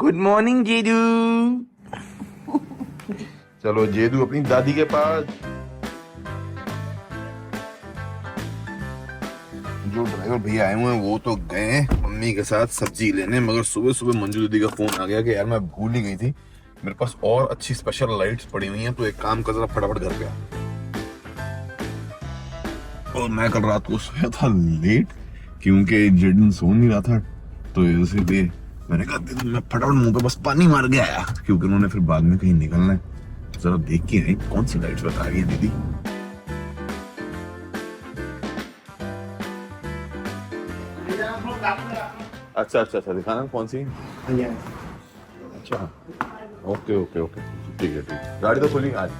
Good morning जेदू। चलो जेदू अपनी दादी के पास। जो ड्राइवर भैया आए हुए हैं वो तो गए हैं मम्मी के साथ सब्जी लेने, मगर सुबह सुबह मंजू दीदी का फोन आ गया कि यार मैं भूल ही गई थी, मेरे पास और अच्छी स्पेशल लाइट्स पड़ी हुई हैं, तो एक काम कर जरा फटाफट घर पे आ। और मैं कल रात को सोया था लेट क्योंकि जेडन सो नहीं रहा था, तो इसीलिए मैंने कहा मैं फटाफट मुंह पे बस पानी मार के आया, क्योंकि उन्होंने फिर बाद में कहीं निकलना है। जरा देख के आई कौन सी लाइट्स बता रही है दीदी। अच्छा अच्छा अच्छा, दिखाना कौन सी। अच्छा ओके ओके ओके, ठीक है ठीक है, गाड़ी तो खुली आज।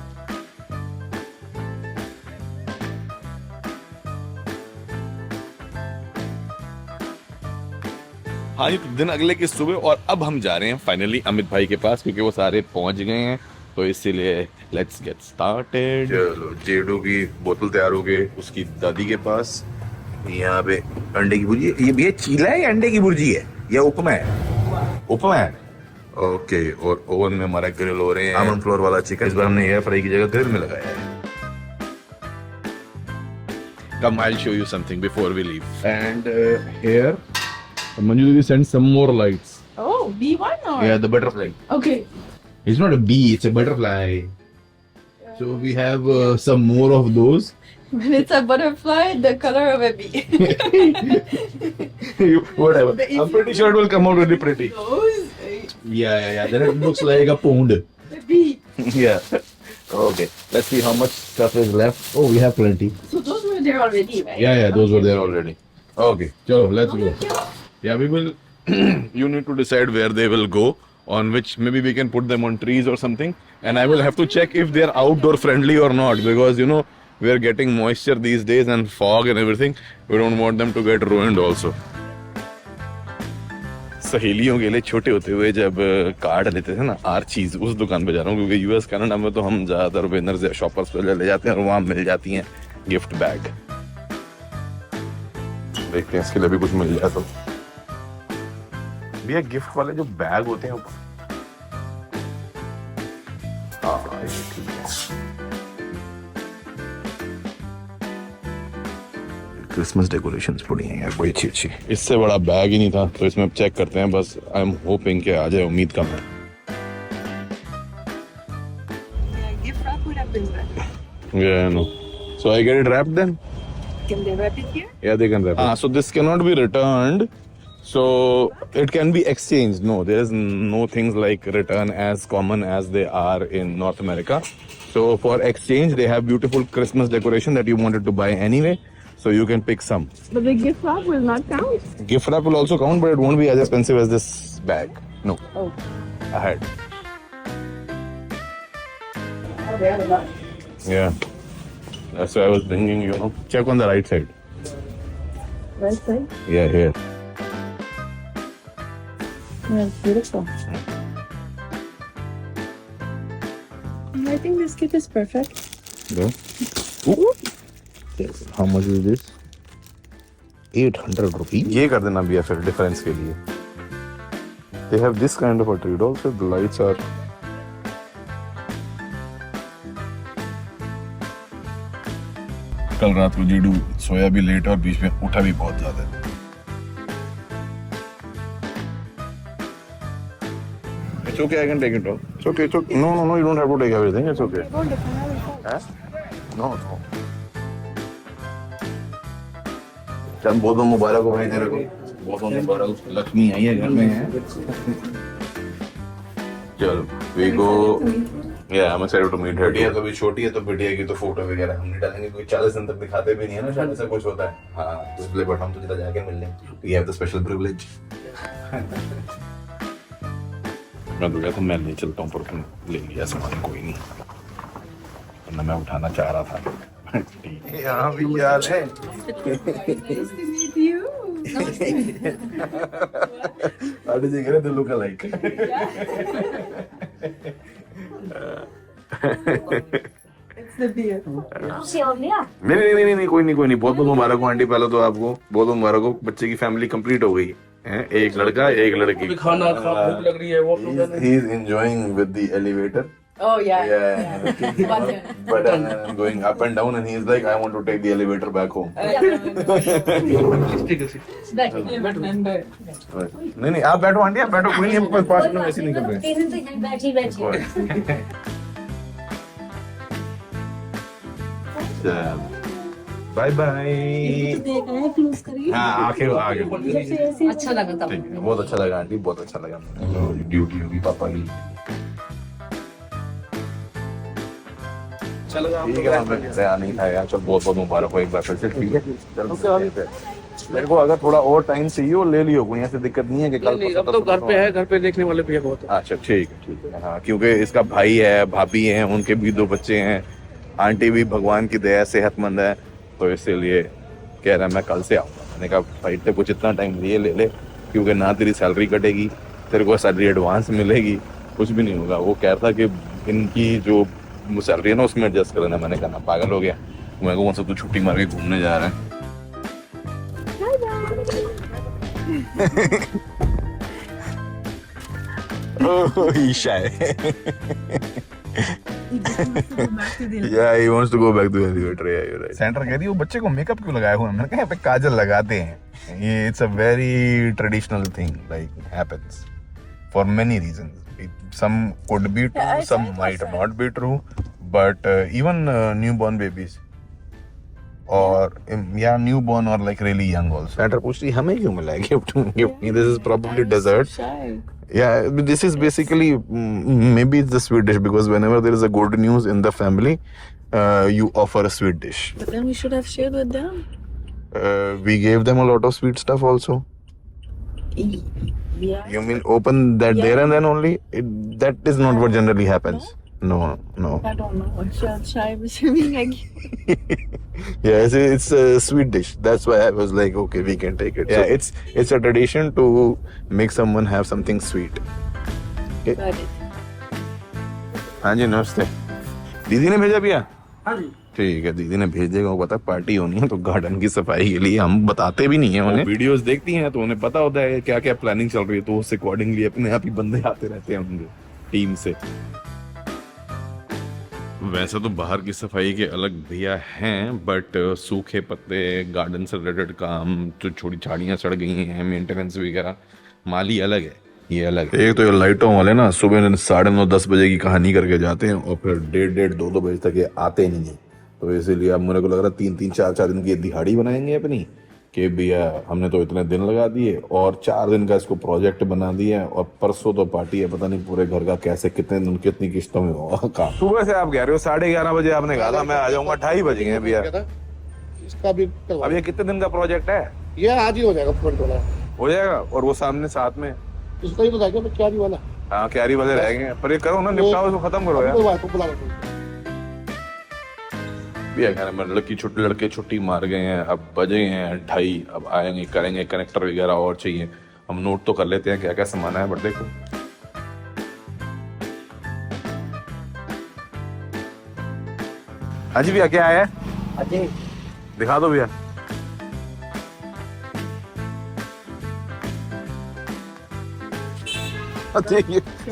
हाँ, ये दिन अगले की सुबह, और अब हम जा रहे हैं फाइनली अमित भाई के पास, क्योंकि वो सारे पहुंच गए हैं, तो इसीलिए लेट्स गेट स्टार्टेड। चलो जेडू की बोतल तैयार हो गई उसकी दादी के पास। यहाँ पे अंडे की भुर्जी, ये भैया चीला है या अंडे की भुर्जी है या उपमा है? उपमा है, ओके। और ओवन में हमारा ग्रिल हो रहे हैं, आमंड फ्लोर वाला चिकन, इस बार हमने एयर फ्राई की जगह ग्रिल में लगाया है। Come, I'll show you something before we leave. And here, Manju Didi sent some more lights. Oh, B1 or? Yeah, the butterfly. Okay. It's not a bee, it's a butterfly. So we have some more of those. When it's a butterfly, the color of a bee. Whatever. I'm pretty sure it will come out really pretty. Those? Yeah. Then it looks like a pond. The bee. Yeah. Okay. Let's see how much stuff is left. Oh, we have plenty. So those were there already, right? Yeah, those were there already. Okay. So let's go. Yeah, we will. You need to decide where they will go. On which maybe we can put them on trees or something. And I will have to check if they are outdoor friendly or not, because you know we are getting moisture these days and fog and everything. We don't want them to get ruined also. सहेलियों के लिए छोटे होते हुए जब card लेते थे ना आर्चीज, उस दुकान पे जा रहा हूँ, क्योंकि यूएस कनाडा में तो हम ज्यादातर विनर्स या शॉपर्स पे ले जाते हैं और वहां मिल जाती हैं गिफ्ट बैग। देखते हैं इसके लिए भी कुछ मिल जाए तो। भैया गिफ्ट वाले जो बैग होते हैं हाँ ये ठीक है। क्रिसमस डेकोरेशंस पड़ी हैं यार बड़ी अच्छी अच्छी, इससे बड़ा बैग ही नहीं था, तो इसमें चेक करते हैं बस। आई एम होपिंग कि आ जाए, उम्मीद कम है। Gift wrap would have been better. Yeah, I know. So I get it wrapped then? Can they wrap it here? Yeah, they can wrap it. So this cannot be returned. So it can be exchanged. No, there is no things like return as common as they are in North America. So for exchange, they have beautiful Christmas decoration that you wanted to buy anyway. So you can pick some. But the gift wrap will not count? Gift wrap will also count, but it won't be as expensive as this bag. No. Oh. Ahead. Oh, they have a lot. Yeah. That's why I was thinking, you know, check on the right side. Right side? Yeah, here. Yeah, it's beautiful. I think this kit is perfect. Yeah. Ooh. How much is this? 800 rupees. ये कर देना भैया फिर difference के लिए। They have this kind of a tree also. The lights are. कल रात को जीडू सोया भी लेट और बीच में उठा भी बहुत ज्यादा। It's okay, I can take it all. It's okay, it's okay. No, you don't have to take everything. It's okay. Huh? No. चल बहुत बहुत मुबारक हो भाई तेरे को, बहुत बहुत मुबारक। लक्ष्मी आई है घर में है। चलो वी गो। या I'm excited to meet her. बिटिया तो भी छोटी है, तो बिटिया की तो फोटो वगैरह हम नहीं डालेंगे, क्योंकि 40 दिन तक दिखाते भी नहीं है ना, शायद ऐसा कुछ होता है। हाँ तो इसलिए बट हम तो जितना जाके मिल लें, we have the special privilege. मैं तो कहता मैं नहीं चलता हूँ, पर तुम ले लिया सामान, कोई नहीं, वरना मैं उठाना चाह रहा था। यहाँ भी याद है। Nice to meet you. How did you get it to look alike? It's the beer. नहीं, कोई नहीं। बहुत बहुत मुबारक हो आंटी, पहले तो आपको बहुत मुबारक हो, बच्चे की फैमिली कंप्लीट हो गई। हैं, एक लड़का एक लड़की। खाना भूख लग रही है वो He is enjoying with the elevator. Oh yeah. Yeah, but going up and down, and he's like, I want to take the elevator back home. नहीं आप बैठो आंटी, आप बैठो, कोई नहीं, हम 5 मिनट ऐसे निकल रहे हैं। बैठी बैठी बाय बाय। हाँ आके अच्छा लगा था। ठीक है, बहुत अच्छा लगा आंटी, बहुत अच्छा लगा। ड्यूटी होगी पापा की। ठीक है, नहीं था यार, चल बहुत बहुत मुबारक हो एक बार फिर से। ठीक है चल, मेरे को अगर थोड़ा और टाइम चाहिए हो ले लियो, कोई ऐसी दिक्कत नहीं है कि कल अब तो घर पे है, घर पे देखने वाले भी है बहुत। अच्छा ठीक है हाँ, क्योंकि इसका भाई है, भाभी है, उनके भी 2 बच्चे हैं, आंटी भी भगवान की दया सेहतमंद है, तो इसीलिए कह रहा है मैं कल से आऊँगा। मैंने कहा भाई तेरे को जितना टाइम लिए ले ले, क्योंकि ना तेरी सैलरी कटेगी, तेरे को सैलरी एडवांस मिलेगी, कुछ भी नहीं होगा। वो कह रहा था कि इनकी जो सैलरी है ना उसमें एडजस्ट करना। मैंने कहा ना पागल हो गया, मैं को कौन सा तू छुट्टी मार के घूमने जा रहा है। Oh, he's shy. Yeah, he wants to go back to the elevator. Yeah, you're right. Centre कह रही वो बच्चे को मेकअप क्यों लगाया हुआ है? मैंने कहा यहाँ पे काजल लगाते हैं। ये it's a very traditional thing, like happens for many reasons. Some could be true, some might not be true, but even newborn babies or yeah, newborn or like really young also. Centre पूछ रही हमें क्यों मिला है gift? This is probably dessert. Yeah, this is basically maybe it's the sweet dish, because whenever there is a good news in the family, you offer a sweet dish. But then we should have shared with them. We gave them a lot of sweet stuff also. Yeah. You mean open that there and then only? That is not what generally happens. No. I don't know. Should I be like? Yeah, it's a sweet dish. That's why I was like, okay, we can take it. Yeah, it's a tradition to make someone have something sweet. Okay. Got it. हाँ जी नमस्ते। दीदी ने भेजा भैया? हाँ जी ठीक है, दीदी ने भेज देगा। वो पता पार्टी होनी है तो गार्डन की सफाई के लिए हम बताते भी नहीं है उन्हें। वीडियोस देखती हैं तो उन्हें पता होता है क्या क्या प्लानिंग चल रही है, तो उस अकॉर्डिंगली अपने आप ही बंदे आते रहते हैं उनके टीम से। वैसे तो बाहर की सफाई के अलग भैया हैं, बट सूखे पत्ते, गार्डन से रिलेटेड काम, जो छोटी झाड़ियाँ सड़ गई हैं, मेंटेनेंस वगैरह, माली अलग है, ये अलग है। एक तो ये लाइटों वाले ना सुबह 9:30-10 बजे की कहानी करके जाते हैं और फिर 1:30-2 बजे तक ये आते नहीं है। तो इसीलिए अब मेरे को लग रहा है 3-3, 4-4 दिन की दिहाड़ी बनाएंगे अपनी कि भैया हमने तो इतने दिन लगा दिए और 4 दिन का इसको प्रोजेक्ट बना दिया, और परसों तो पार्टी है, पता नहीं पूरे घर का कैसे कितने दिन कितनी किस्तों में होगा काम। सुबह से आप कह रहे हो 11:30 बजे आपने कहा था मैं आ जाऊंगा, 2:30 बज गए भैया। इसका भी अब ये कितने दिन का प्रोजेक्ट है? ये आज ही हो जाएगा, फ्रंट वाला हो जाएगा, और वो सामने साथ में इसका ही बताया मैं, क्यारी वाला। हाँ क्यारी वाले रह गए, पर ये करो ना, निपटाओ इसको, खत्म करो यार। भैया कह रहे लड़के छुट्टी मार गए हैं, अब बजे हैं 2:30, अब आएंगे करेंगे कनेक्टर वगैरह और चाहिए। हम नोट तो कर लेते हैं क्या क्या सामान है, बट देखो हाँ जी भैया क्या है, दिखा दो भैया।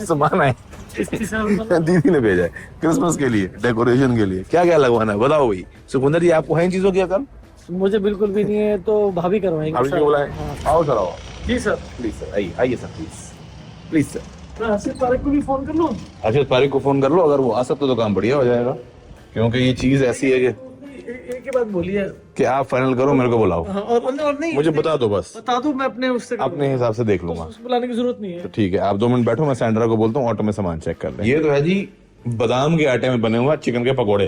सामान है दीदी ने भेजा है क्रिसमस के लिए, डेकोरेशन के लिए। क्या क्या लगवाना है बताओ भाई। सुकुंदर जी आपको है इन चीजों की अकल? मुझे बिल्कुल भी नहीं है, तो भाभी करवाएंगे। अभी क्यों बुलाए? आओ सर आओ। जी सर। प्लीज सर आइए सर, प्लीज सर। मैं आसिफ पारेख को भी फोन कर लूं? आसिफ पारेख को फोन कर लो, अगर वो आ सकते तो काम बढ़िया हो जाएगा, क्योंकि ये चीज ऐसी है कि एक ही बात बोलिए कि आप फाइनल करो, मेरे को बुलाओ। हाँ, और नहीं मुझे बता दो, बस बता दो, मैं अपने उससे अपने हिसाब से देख लूंगा, उसको बुलाने की जरूरत नहीं है। तो ठीक है आप 2 मिनट बैठो, मैं सैंड्रा को बोलता हूँ ऑटो में सामान चेक कर ले। ये तो है जी बादाम के आटे में बने हुआ चिकन के पकौड़े।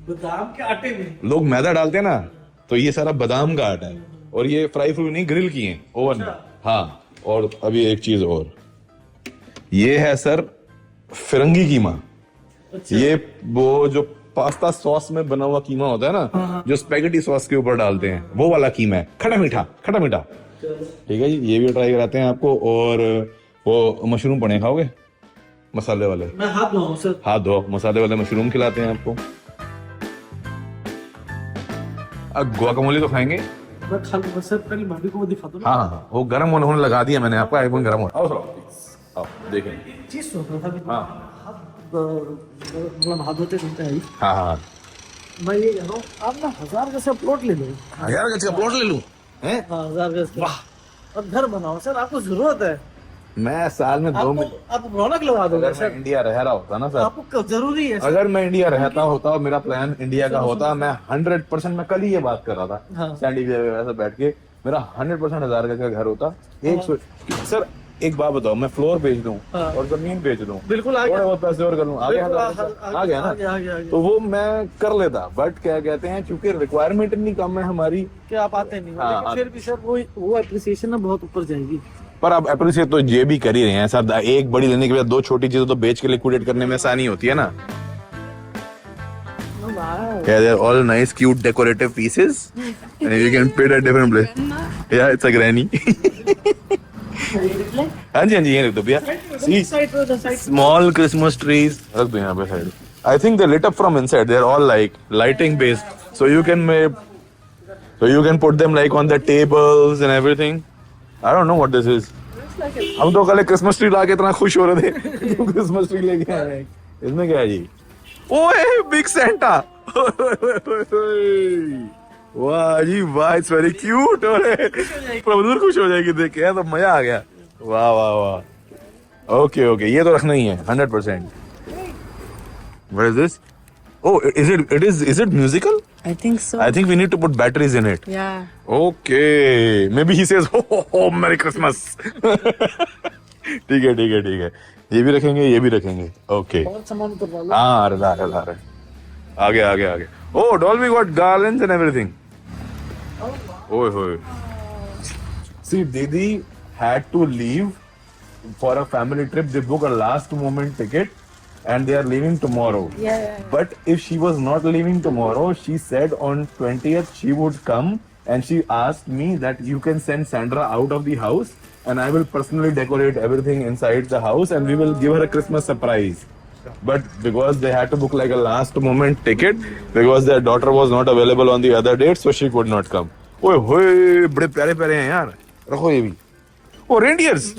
बादाम के आटे में लोग मैदा डालते हैं ना, तो ये सारा बादाम का आटा है, और ये फ्राई फ्रूट नहीं ग्रिल किए हैं ओवन में। हाँ, और अभी एक चीज और, ये है सर फिरंगी कीमा। ये वो जो पास्ता सॉस में बना हुआ कीमा होता है ना, जो स्पेगेटी सॉस के ऊपर डालते हैं, वो वाला कीमा है, खट्टा मीठा। ठीक है जी, ये भी ट्राई कराते हैं आपको। और वो मशरूम पड़े खाओगे, मसाले वाले? मैं हाथ धोऊं सर? हाथ धो, मसाले वाले मशरूम खिलाते हैं आपको। अब गुआकामोली तो खाएंगे? मैं खा लूँ सर, पहले भाभी को वो दिखा दो ना। हाँ हाँ, वो गर्म होने लगा दिया मैंने, आपका आईफोन गर्म हो रहा है। आओ देखें। चीज सोच रहा था कि हाँ मतलब हाथ धोते धोते आई। हाँ हाँ, मैं ये कह रहा हूँ, आप ना 1000 गज का प्लॉट ले लो। 1000 गज का प्लॉट ले लूं? हैं? हाँ 1000 गज का, और घर बनाओ सर, आपको जरूरत है। मैं साल में 2 आपको महीने, आप रौनक लगा दोगे अगर मैं सर, इंडिया रह रहा होता ना सर, आपको जरूरी है सर। अगर मैं इंडिया रहता होता और मेरा प्लान इंडिया का होता, मैं 100%, मैं कल ही ये बात कर रहा था हाँ। सैंडी वे वैसे बैठ के, मेरा 100% 1000 गज का घर होता। सर एक बात बताओ, मैं फ्लोर बेच दूं हाँ। और जमीन बेच दूं, बिल्कुल आ थोड़े गया, बहुत पैसे और कर लूं, आ गया बिल्कुल 1000 आ गया ना, आ गया। तो वो मैं कर लेता। बट क्या कहते हैं, चूंकि रिक्वायरमेंट इतनी कम है हमारी, क्या आप आते नहीं, हाँ, लेकिन फिर भी सर वो एप्रिसिएशन ना बहुत ऊपर जाएगी। पर आप अप्रिशिएट तो ये भी कर ही रहे हैं सर। एक बड़ी लेने के बाद 2 छोटी चीजें तो बेच के लिक्विडेट करने में आसानी होती है ना। Yeah, they're all nice, cute, decorative pieces, and you can put at different place. Yeah, it's a granny. हाँ जी, ये रख दो भैया। See, small Christmas trees रख दो यहाँ पे side. I think they're lit up from inside. They're all like lighting based, so you can put them like on the tables and everything. I don't know what this is. हम तो कल Christmas tree लाके इतना खुश हो रहे थे, Christmas tree लेके आए हैं। इसमें क्या है जी? ओए बिग सेंटा, वाह जी वाह, इट्स वेरी क्यूट। प्रभुदूर खुश हो जाएगी देख के, तो मजा आ गया। वाह वाह वाह, ओके ओके, ये तो रखना ही है 100%। What is this? Oh, is it musical? I think so. I think we need to put batteries in it. Yeah. Okay, maybe he says, "Oh, Merry Christmas." ठीक है, ये भी रखेंगे, ओके। और सामान करवा लो। हाँ, आ रहा आगे। Oh, Dolby got garlands and everything. ओए होए। See, Didi had to leave for a family trip. They booked a last moment ticket and they are leaving tomorrow. Yeah. But if she was not leaving tomorrow, she said on 20th she would come, and she asked me that you can send Sandra out of the house and I will personally decorate everything inside the house and we will give her a Christmas surprise. But because they had to book like a last moment ticket because their daughter was not available on the other date, so she could not come. ओए होए, बड़े प्यारे प्यारे हैं यार, रखो ये भी। ओ रेंडियर्स,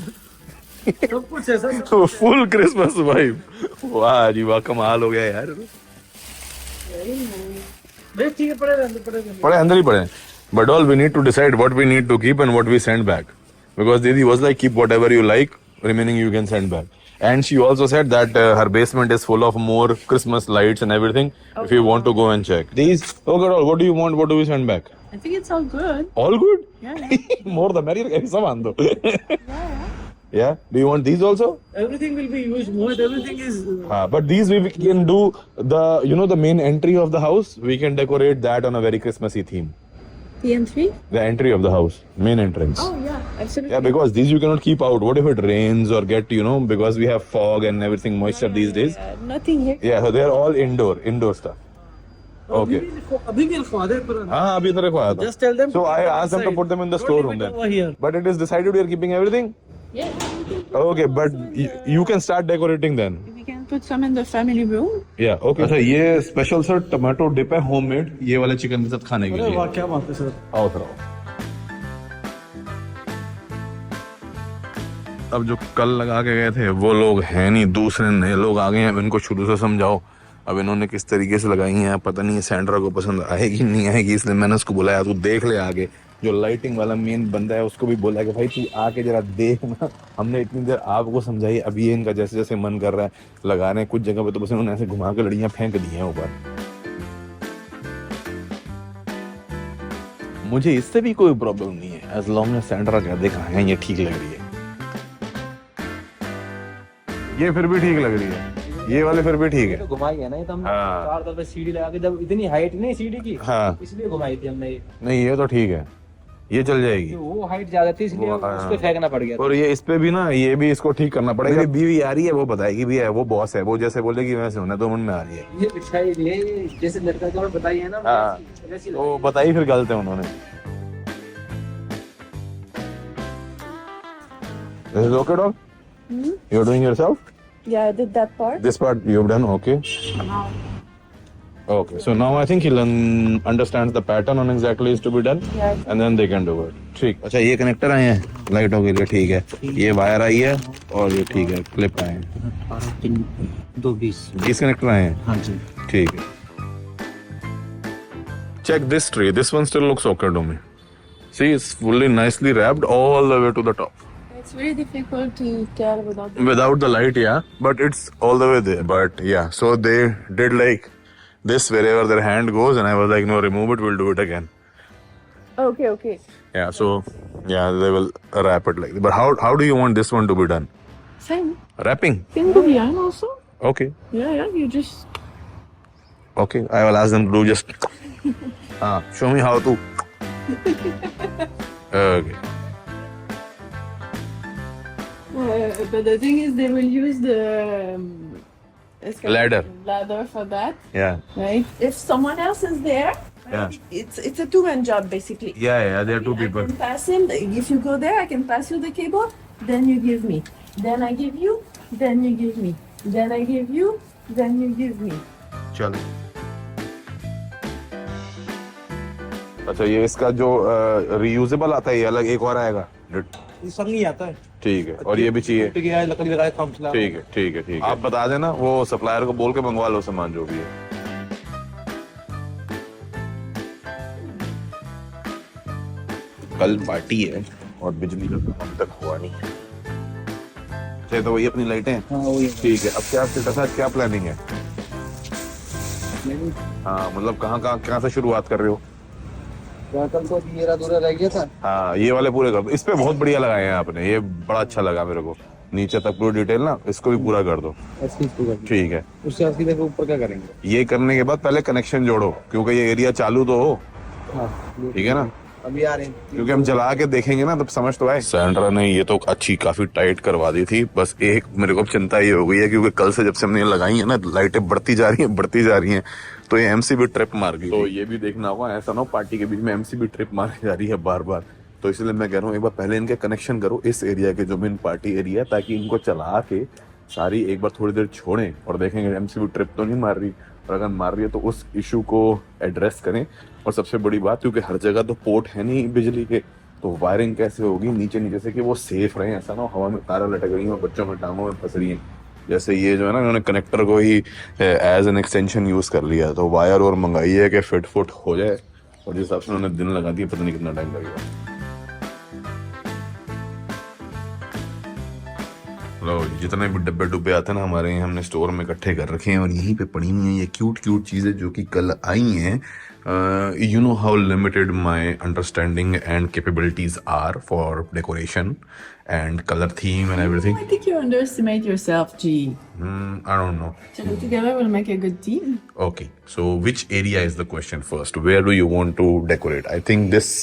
सब कुछ है सर। Full Christmas vibe. वाह जी वाह, कमाल हो गया यार। ठीक है, पड़े रहने। पड़े अंदर ही पड़े। But all we need to decide what we need to keep and what we send back. Because Didi was like, keep whatever you like, remaining you can send back. And she also said that her basement is full of more Christmas lights and everything. If you want to go and check. These, okay, doll, what do you want? What do we send back? I think it's all good. All good? Yeah. More the merrier. ऐसा मान दो। Yeah. Do you want these also? Everything will be used more. Everything is. But these we can do the main entry of the house. We can decorate that on a very Christmassy theme. TN3? The entry of the house, main entrance. Oh yeah, absolutely. Yeah, because these you cannot keep out. What if it rains or get, because we have fog and everything, moisture these days. Nothing here. Yeah, so they're all indoor stuff. Okay. अभी भी लिखवा दे पर। हाँ, अभी इधर रखवाया था. Just tell them. So I asked them to put them in the storeroom then. Over here. But it is decided we are keeping everything? Yeah. Okay, but you can start decorating then. We can put some in the family room. Yeah, okay. अच्छा, ये special sir tomato dip है homemade, ये वाले chicken के साथ खाने के अरे लिए। वाह, क्या बात है सर। आओ सर आओ। अब जो कल लगा के गए थे वो लोग हैं नहीं, दूसरे नए लोग आ गए हैं। अब इनको शुरू से समझाओ। अब इन्होंने किस तरीके से लगाई हैं पता नहीं, सैंड्रा को पसंद आएगी नहीं आएगी, इसलिए मैंने उसको बुलाया, तू देख ले आगे। जो लाइटिंग वाला मेन बंदा है उसको भी बोला कि भाई तू आके जरा देख ना। हमने इतनी देर आपको समझाई, अब ये इनका जैसे जैसे मन कर रहा है लगा रहे हैं। कुछ जगह पे तो बस इन्होंने ऐसे घुमा के लड़ियां फेंक दी हैं ऊपर। मुझे इससे भी कोई प्रॉब्लम नहीं है, एज लॉन्ग एज सैंड्रा कह दे कहाँ है ये ठीक लग रही है। ये फिर भी ठीक लग रही है, ये वाले फिर भी ठीक है। घुमाई है ना ये तो हमने हाँ। 4 दफे सीढ़ी लगा के, जब इतनी हाइट नहीं सीढ़ी की, हाँ। इसलिए घुमाई थी हमने ये। नहीं ये तो ठीक है, ये चल जाएगी। वो हाइट ज्यादा थी इसलिए वो, उस पे फेंकना पड़ गया। और ये इस पे भी ना, ये भी इसको ठीक करना पड़ेगा। मेरी बीवी आ रही है, वो बताएगी भी है, वो बॉस है, वो जैसे बोलेगी वैसे होना, 2 मिनट में आ रही है। ये बिछाई ये जैसे लड़का को बताई है ना, हाँ। वैसी वो बताई फिर गलत है उन्होंने। This is okay, dog? You're doing yourself? Yeah, I did that part. This part you've done okay. Okay, so now I think he'll understands the pattern on exactly is to be done, Yeah. and then they can do it. ठीक. अच्छा ये connector आए हैं लाइटों के लिए, ठीक है. ये वायर आई है और ये ठीक है क्लिप आए हैं. 220 इस कनेक्टर आए हैं. हाँ जी ठीक है. Check this tray. This one still looks okay to me. See, it's fully nicely wrapped all the way to the top. It's very difficult to tell without the Without the light, yeah, but it's all the way there. But yeah, so they did like this wherever their hand goes, and I was like, no, remove it, we'll do it again. Okay, okay. Yeah, so yeah, they will wrap it like that. But how do you want this one to be done? Same. Wrapping? Can go behind also. Okay, Yeah, you just. okay. I will ask them to do just. Show me how to. Okay. But the thing is, they will use the Ladder. ladder for that, Yeah. right? If someone else is there, Yeah. it's a two-man job basically. Yeah. There are two I can pass him. If you go there, I can pass you the cable. Then you give me. Then I give you. Then you give me. Then I give you. Then you give me. चलो. अच्छा ये इसका जो reusable आता है ये अलग एक और आएगा. ये संग ही आता है ठीक है. और ये भी चाहिए. टूट गया है, लकड़ी लगाए काम चला ठीक है. आप बता देना, वो सप्लायर को बोल के मंगवा लो सामान जो भी है. कल पार्टी है और बिजली का काम अभी तक हुआ नहीं है. अच्छा, तो वही अपनी लाइटें हैं. हाँ वही ठीक है. अब क्या स्टेटस है, क्या प्लानिंग है? हाँ मतलब कहाँ से शुरुआत कर रहे हो? कल को ये अधूरा रह गया था। हाँ ये वाले पूरे कर दो. इस पे बहुत बढ़िया लगाए हैं आपने, ये बड़ा अच्छा लगा मेरे को. नीचे तक पूरी डिटेल ना, इसको भी पूरा कर दो. ठीक है. उससे असली देखो ऊपर क्या करेंगे। ये करने के बाद पहले कनेक्शन जोड़ो, क्योंकि ये एरिया चालू तो हो. ठीक है ना, अभी आ रहे हैं क्योंकि हम जला के देखेंगे ना तब समझ तो आए. सैंड्रा ने ये तो अच्छी काफी टाइट करवा दी थी. बस एक मेरे को चिंता ये हो गई है, क्योंकि कल से जब से हमने ये लगाई है ना, लाइटें बढ़ती जा रही हैं, तो ये एमसीबी ट्रिप मार गई. तो ये भी देखना होगा, ऐसा ना हो पार्टी के बीच में एमसीबी ट्रिप मारी जा रही है बार बार. तो इसलिए मैं कह रहा हूँ एक बार पहले इनके कनेक्शन करो इस एरिया के, जो मेन पार्टी एरिया, ताकि इनको चला के सारी एक बार थोड़ी देर छोड़ें और देखेंगे एमसीबी ट्रिप तो नहीं मार रही. और अगर मार रही है तो उस इशू को एड्रेस करें. और सबसे बड़ी बात, क्योंकि हर जगह तो पोर्ट है नहीं बिजली के, तो वायरिंग कैसे होगी नीचे से कि वो सेफ रहे. ऐसा ना हो हवा में तारा लटक रही है, बच्चों में टांगों में फंस रही है. जैसे ये जो है ना, इन्होंने कनेक्टर को ही एज एन एक्सटेंशन यूज कर लिया. तो वायर और मंगाई है कि फिट फुट हो जाए, और जिस हिसाब से उन्होंने दिन लगा दिया, पता नहीं कितना टाइम लगेगा. लो, जितने भी डब्बे डुब्बे आते हैं ना हमारे यहाँ, हमने स्टोर में इकट्ठे कर रखे हैं और यहीं पे पड़ी हुई हैं ये क्यूट चीजें जो कि कल आई हैं. You know how limited my understanding and capabilities are for decoration and color theme and everything. I think you underestimate yourself, G. I don't know. So together we'll make a good team. Okay, so which area is the question first? Where do you want to decorate? I think this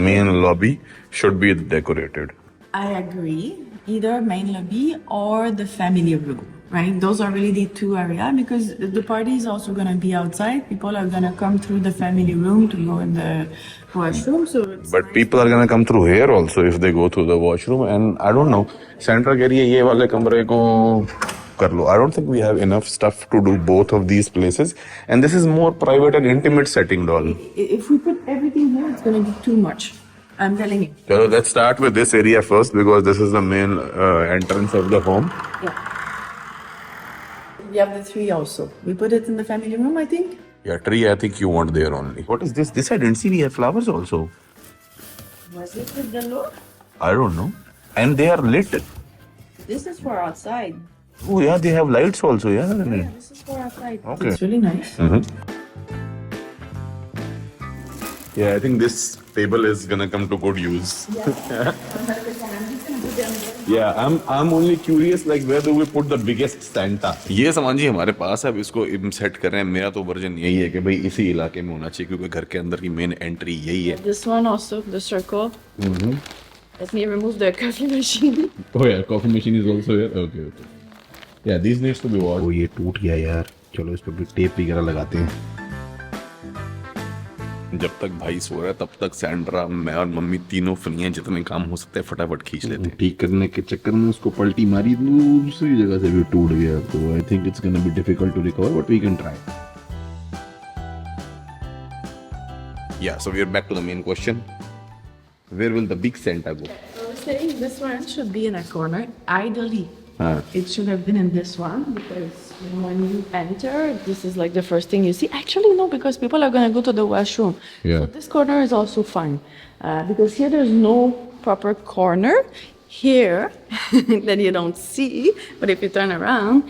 main lobby should be decorated. I agree. Either main lobby or the family room, right? Those are really the two areas, because the party is also going to be outside. People are going to come through the family room to go in the washroom. So it's But nice. people are gonna come through here also if they go through the washroom. And I don't know. Sandra कह रही है ये वाले कमरे को कर लो. I don't think we have enough stuff to do both of these places. And this is more private and intimate setting, doll. If we put everything here, it's going to be too much. I'm telling you. So let's start with this area first, because this is the main entrance of the home. Yeah. We have the tree also. We put it in the family room, I think. Yeah, tree I think you want there only. What is this? This I didn't see we have flowers also. Was it with the look? I don't know. And they are lit. This is for outside. Oh yeah, they have lights also. Yeah. Yeah, this is for outside. Okay. It's really nice. Yeah, I think this table is gonna come to good use. Yeah, I'm only curious like where do we put the biggest Santa? ये सामान जी हमारे पास है, अब इसको set कर रहे हैं. मेरा तो वर्जन यही है कि भाई इसी इलाके में होना चाहिए, क्योंकि घर के अंदर की मेन एंट्री यही है. This one also, the circle. Let me remove the coffee machine. Oh yeah, coffee machine is also here. Okay. Yeah, these needs to be washed. Oh ये टूट गया यार. चलो इस पर भी टेप वगैरह लगाते हैं. जब तक भाई सो रहा है तब तक सैंड्रा, मैं और मम्मी तीनों फ्री, जितने काम हो सकते हैं फटाफट खींच लेते हैं. ठीक करने के चक्कर में उसको पलटी मारी, दूसरी जगह से भी टूट गया. तो I think it's gonna be difficult to recover, but we can try. Yeah, so we are back to the main question. Where will the big Santa go? I was saying this one should be in a corner. Ideally, it should have been in this one because when you enter, this is like the first thing you see. Actually, no, because people are going to go to the washroom. Yeah. So this corner is also fine because here there's no proper corner. Here, that you don't see, but if you turn around,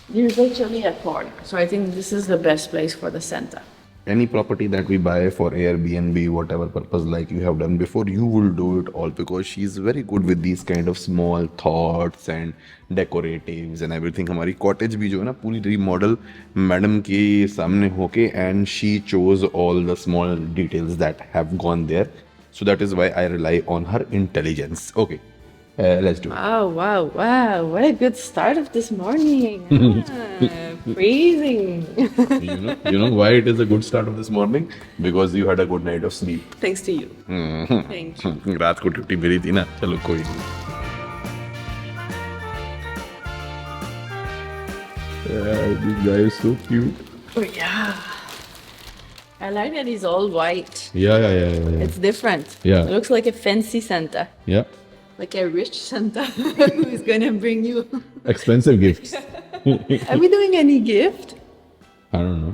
there's actually a corner. So I think this is the best place for the Santa. Any property that we buy for Airbnb, whatever purpose, like you have done before, you will do it all because she's very good with these kind of small thoughts and decoratives and everything. हमारी cottage भी जो है ना पूरी remodel madam के सामने होके and she chose all the small details that have gone there. So that is why I rely on her intelligence. Okay, let's do it. Wow, wow, wow. What a good start of this morning. Freezing. You know why it is a good start of this morning? Because you had a good night of sleep. Thanks to you. Thank you. रात को duty मेरी थी ना, चलो कोई नहीं. This guy is so cute. Oh, yeah. I like that he's all white. Yeah. It's different. Yeah. It looks like a fancy Santa. Yeah. Like a rich Santa who's gonna bring you. Expensive gifts. Are we doing any gift? I don't know.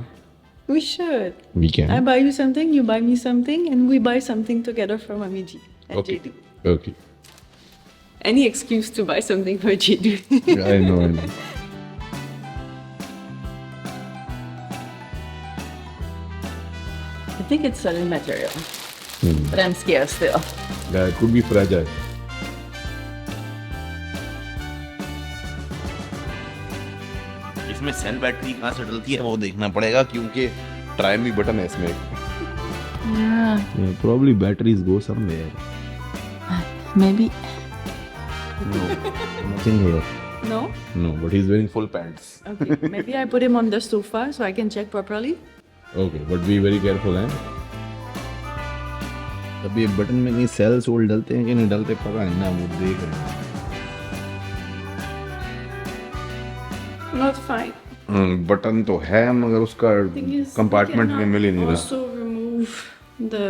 We should. We can. I buy you something, you buy me something, and we buy something together for Mami G and Okay. Jidu. Okay. Any excuse to buy something for Jidu. I know. I think it's solid material. But I'm scared still. Yeah, it could be fragile. इसमें cell battery कहाँ से डलती है वो देखना पड़ेगा क्योंकि try me button है इसमें. Yeah. Probably batteries go somewhere. Maybe. No, nothing here. No? No, but he's wearing full pants. Okay. Maybe I put him on the sofa so I can check properly. Okay, but be very careful, हैं. अभी button में कहीं sales whole डलते हैं कि नहीं डलते पता नहीं ना, वो देख रहे हैं. Not fine. बटन तो है मगर उसका Thing is, कंपार्टमेंट we में मिल ही नहीं रहा. also remove the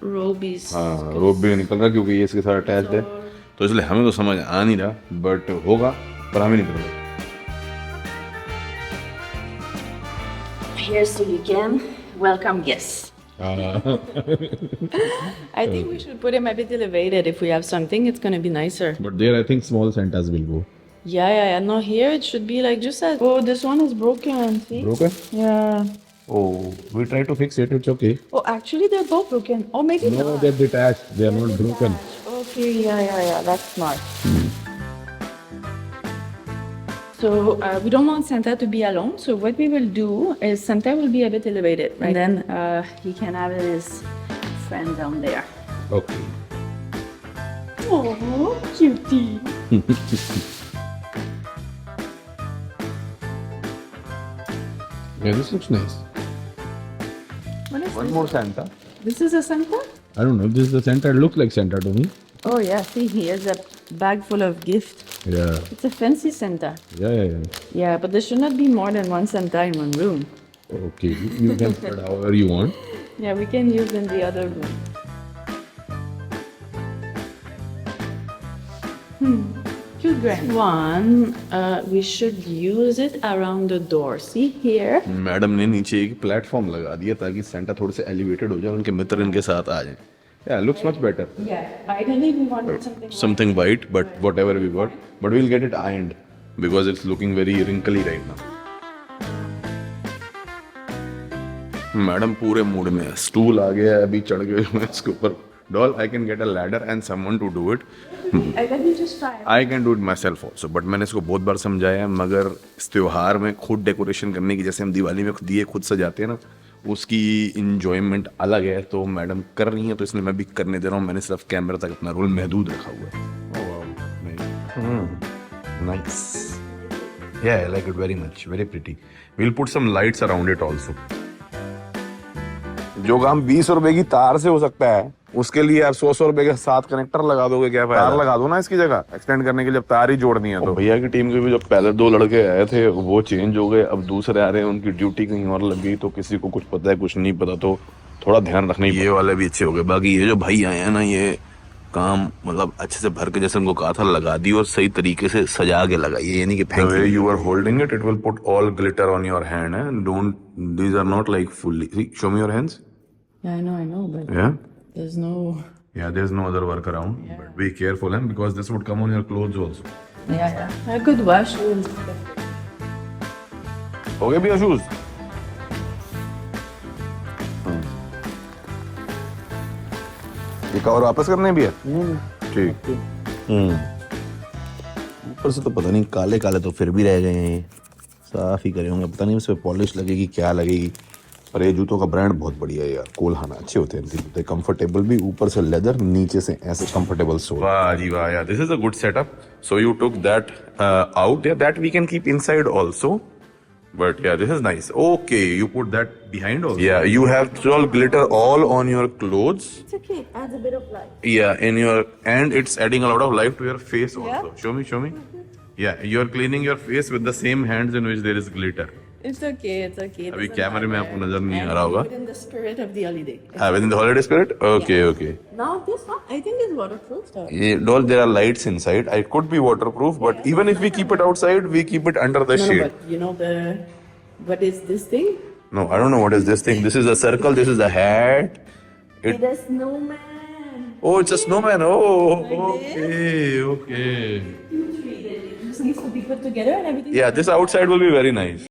robies. हाँ, रोप भी निकल रहा क्योंकि ये इसके साथ अटैच्ड है, तो इसलिए हमें तो समझ आ नहीं रहा, बट होगा पर हमें नहीं पता. Here so you can welcome guests. I think we should put him a bit elevated. If we have something, it's gonna be nicer. But there I think small Santas will go. Yeah. No, here it should be like just as. Oh, this one is broken. See? Broken? Yeah. Oh, we try to fix it. It's okay. Oh, actually, they're both broken. Oh, maybe No, not. they're detached. They are not broken. Okay, yeah. That's smart. So we don't want Santa to be alone. So what we will do is Santa will be a bit elevated, right? And then he can have his friend down there. Okay. Oh, cutie. Yeah, this looks nice. What is One this? more Santa. This is a Santa? I don't know. This is the Santa. It looks like Santa to me. Oh yeah, see, he has a bag full of gifts. Yeah. It's a fancy Santa. Yeah. Yeah, but there should not be more than one Santa in one room. Okay. You can put it however you want. Yeah, we can use in the other room. Cute grand. One, we should use it around the door. See here? Madam ने नीचे एक platform लगा दिया ताकि Santa थोड़े से elevated हो जाए, उनके मित्र इनके साथ आ जाएं. Yeah, looks much better. Yeah, ideally we wanted something. Something white, but whatever we got. But we'll get it ironed because it's looking very wrinkly right now. Madam पूरे मूड में है. स्टूल आ गया है, अभी चढ़ गए हुए हैं इसके ऊपर. Doll, I can get a ladder and someone to do it. Let me just try. I can do it myself also. But मैंने इसको बहुत बार समझाया है, मगर इस त्योहार में खुद डेकोरेशन करने की, जैसे हम दिवाली में दिए खुद सजाते हैं ना, उसकी इंजॉयमेंट अलग है. तो मैडम कर रही हैं तो इसलिए मैं भी करने दे रहा हूँ. मैंने सिर्फ कैमरा तक अपना रोल महदूद रखा हुआ है. Nice. Yeah, I like it very much. Very pretty. We'll put some lights around it also. जो काम 20 रुपए की तार से हो सकता है उसके लिए यार 100 रुपए के 7 कनेक्टर लगा दोगे, क्या फायदा? तार लगा दो ना इसकी जगह एक्सटेंड करने के लिए, जब तार ही जोड़नी है तो। भैया की टीम के भी जो पहले 2 लड़के आए थे वो चेंज हो गए, अब दूसरे आ रहे हैं, उनकी ड्यूटी कहीं और लग गई, तो किसी को कुछ पता है कुछ नहीं पता, तो थोड़ा ध्यान रखना ही। ये वाले भी अच्छे हो गए। बाकी ये जो भाई आए हैं ना, ये काम मतलब अच्छे से भर के, जैसे उनको कहा था लगा दी और सही तरीके से सजा के लगाई, ये नहीं कि फेंक। You are holding it, it will put all glitter on your hand and don't, these are not like fully, show me your hands. Yeah, I know, but Yeah, there's no. yeah, there's no other workaround, but be careful, and because this would come on your clothes also. Yeah. I could wash it. हो गए भैया shoes? ये cover वापस करने भी है? ठीक। ऊपर से तो पता नहीं, काले काले तो फिर भी रह गए हैं, ये साफ ही करे होंगे, पता नहीं उसमें पॉलिश लगेगी क्या लगेगी। पर ये जूतों का ब्रांड बहुत बढ़िया है यार, कोल्हाना, अच्छे होते हैं इनके जूते, कंफर्टेबल भी, ऊपर से लेदर, नीचे से ऐसे कंफर्टेबल सोल। वाह जी वाह यार, this is a good setup. So you took that out, या that we can keep inside also, but yeah, this is nice. Okay, you put that behind also. Yeah, you have all glitter all on your clothes. It's okay. It adds a bit of light. Yeah, in your, and it's adding a lot of life to your face also. Show me, show me. Yeah, you're cleaning your face with the same hands in which there is glitter. It's okay. It's okay. अभी कैमरे में आपको नजर नहीं आ रहा होगा। Within the spirit of the holiday. Within the holiday spirit? Okay, okay. Now this one, I think is waterproof. So. Doll, there are lights inside. It could be waterproof, but even if we keep it outside, we keep it under the No, shade. but you know what is this thing? No, I don't know what is this thing. This is a circle. This is a hat. It's a snowman. Oh, it's a snowman. Oh, Like okay, okay. It just needs to be put together and everything. Yeah, this outside will be very nice.